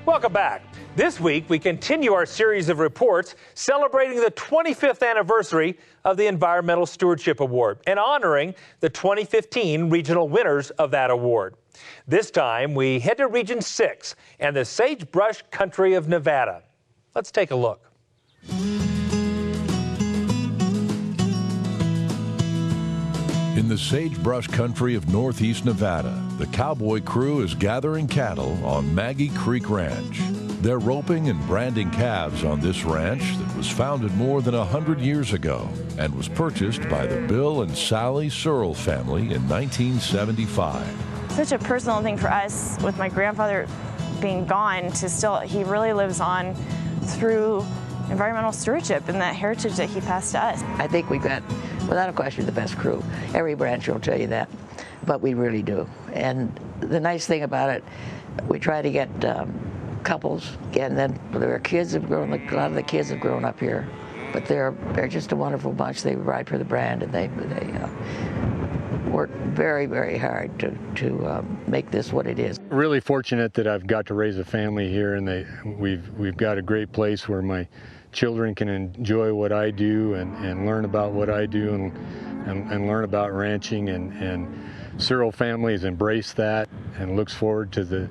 Welcome back. This week, we continue our series of reports celebrating the 25th anniversary of the Environmental Stewardship Award and honoring the 2015 regional winners of that award. This time, we head to Region 6 and the sagebrush country of Nevada. Let's take a look. In the sagebrush country of northeast Nevada, the cowboy crew is gathering cattle on Maggie Creek Ranch. They're roping and branding calves on this ranch that was founded more than 100 years ago and was purchased by the Bill and Sally Searle family in 1975. Such a personal thing for us, with my grandfather being gone, he really lives on through environmental stewardship and that heritage that he passed to us. I think we've got, without a question, the best crew. Every branch will tell you that, but we really do. And the nice thing about it, we try to get couples, and then their kids have grown. A lot of the kids have grown up here, but they're just a wonderful bunch. They ride for the brand, and they work very, very hard to make this what it is. Really fortunate that I've got to raise a family here, and we've got a great place where my children can enjoy what I do and learn about what I do and learn about ranching, and Searle family has embraced that and looks forward to the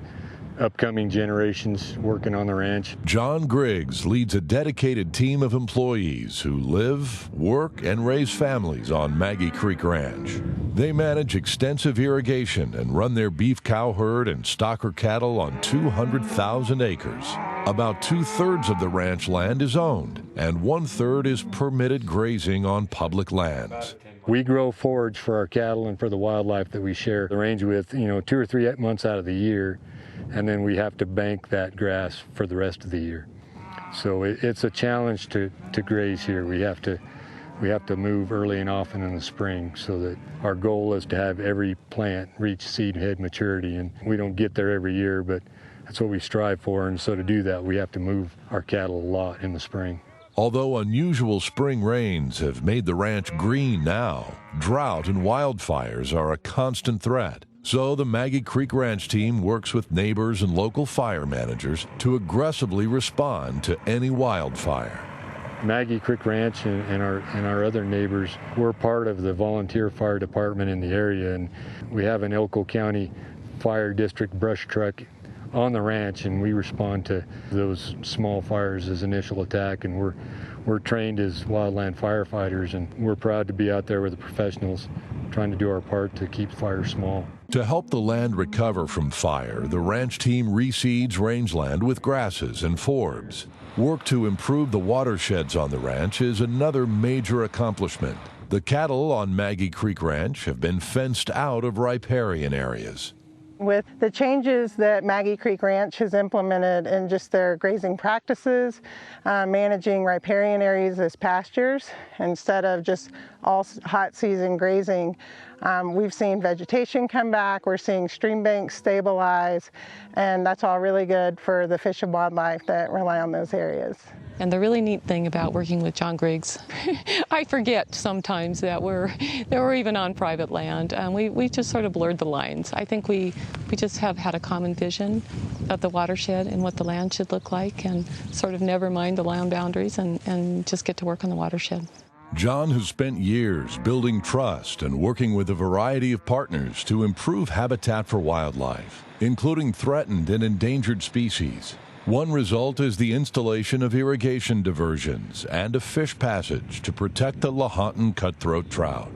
upcoming generations working on the ranch. John Griggs leads a dedicated team of employees who live, work, and raise families on Maggie Creek Ranch. They manage extensive irrigation and run their beef cow herd and stocker cattle on 200,000 acres. About 2/3 of the ranch land is owned, and 1/3 is permitted grazing on public lands. We grow forage for our cattle and for the wildlife that we share the range with, 2 or 3 months out of the year, and then we have to bank that grass for the rest of the year. So it's a challenge to graze here. We have to move early and often in the spring, so that our goal is to have every plant reach seed head maturity, and we don't get there every year, but that's what we strive for, and so to do that, we have to move our cattle a lot in the spring. Although unusual spring rains have made the ranch green now, drought and wildfires are a constant threat. So the Maggie Creek Ranch team works with neighbors and local fire managers to aggressively respond to any wildfire. Maggie Creek Ranch and our other neighbors, we're part of the volunteer fire department in the area, and we have an Elko County Fire District brush truck on the ranch, and we respond to those small fires as initial attack, and we're trained as wildland firefighters, and we're proud to be out there with the professionals trying to do our part to keep fires small. To help the land recover from fire, the ranch team reseeds rangeland with grasses and forbs. Work to improve the watersheds on the ranch is another major accomplishment. The cattle on Maggie Creek Ranch have been fenced out of riparian areas. With the changes that Maggie Creek Ranch has implemented in just their grazing practices, managing riparian areas as pastures instead of just all hot season grazing, we've seen vegetation come back, we're seeing stream banks stabilize, and that's all really good for the fish and wildlife that rely on those areas. And the really neat thing about working with John Griggs, I forget sometimes that we're even on private land. We just sort of blurred the lines. I think we just have had a common vision of the watershed and what the land should look like, and sort of never mind the land boundaries and just get to work on the watershed. John has spent years building trust and working with a variety of partners to improve habitat for wildlife, including threatened and endangered species. One result is the installation of irrigation diversions and a fish passage to protect the Lahontan cutthroat trout.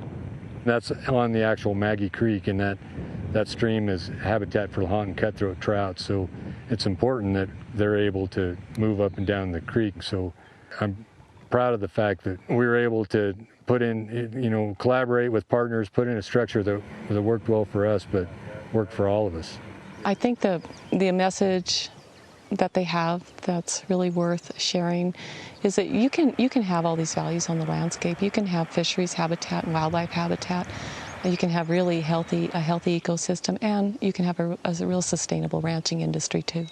That's on the actual Maggie Creek, and that stream is habitat for Lahontan cutthroat trout, so it's important that they're able to move up and down the creek. So I'm proud of the fact that we were able to put in, collaborate with partners, put in a structure that worked well for us, but worked for all of us. I think the message that they have that's really worth sharing is that you can have all these values on the landscape. You can have fisheries habitat and wildlife habitat. You can have really a healthy ecosystem, and you can have a real sustainable ranching industry too.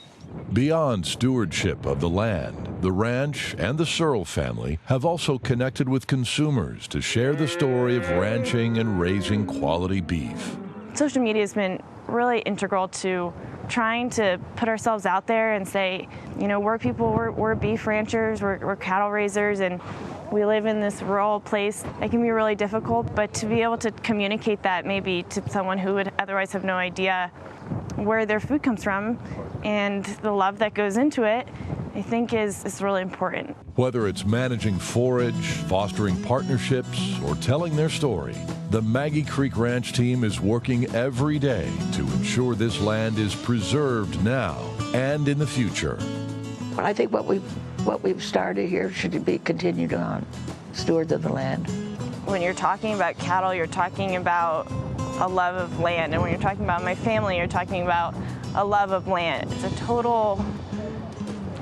Beyond stewardship of the land, the ranch and the Searle family have also connected with consumers to share the story of ranching and raising quality beef. Social media has been really integral to trying to put ourselves out there and say, you know, we're beef ranchers, we're cattle raisers, and we live in this rural place. It can be really difficult, but to be able to communicate that maybe to someone who would otherwise have no idea where their food comes from and the love that goes into it, I think is really important. Whether it's managing forage, fostering partnerships, or telling their story, the Maggie Creek Ranch team is working every day to ensure this land is preserved now and in the future. I think what we've started here should be continued on. Stewards of the land. When you're talking about cattle, you're talking about a love of land. And when you're talking about my family, you're talking about a love of land. It's a total,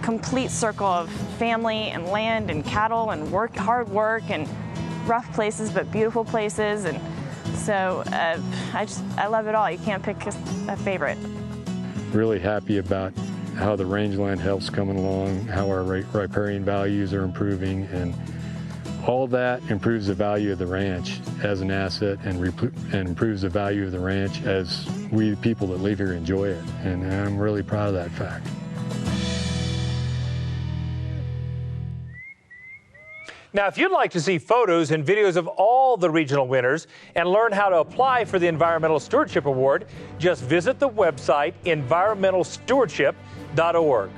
complete circle of family and land and cattle and work, hard work and rough places but beautiful places. And so I love it all. You can't pick a favorite. Really happy about how the rangeland health's coming along, how our riparian values are improving, and all that improves the value of the ranch as an asset and improves the value of the ranch as we, the people that live here, enjoy it. And I'm really proud of that fact. Now, if you'd like to see photos and videos of all the regional winners and learn how to apply for the Environmental Stewardship Award, just visit the website environmentalstewardship.org.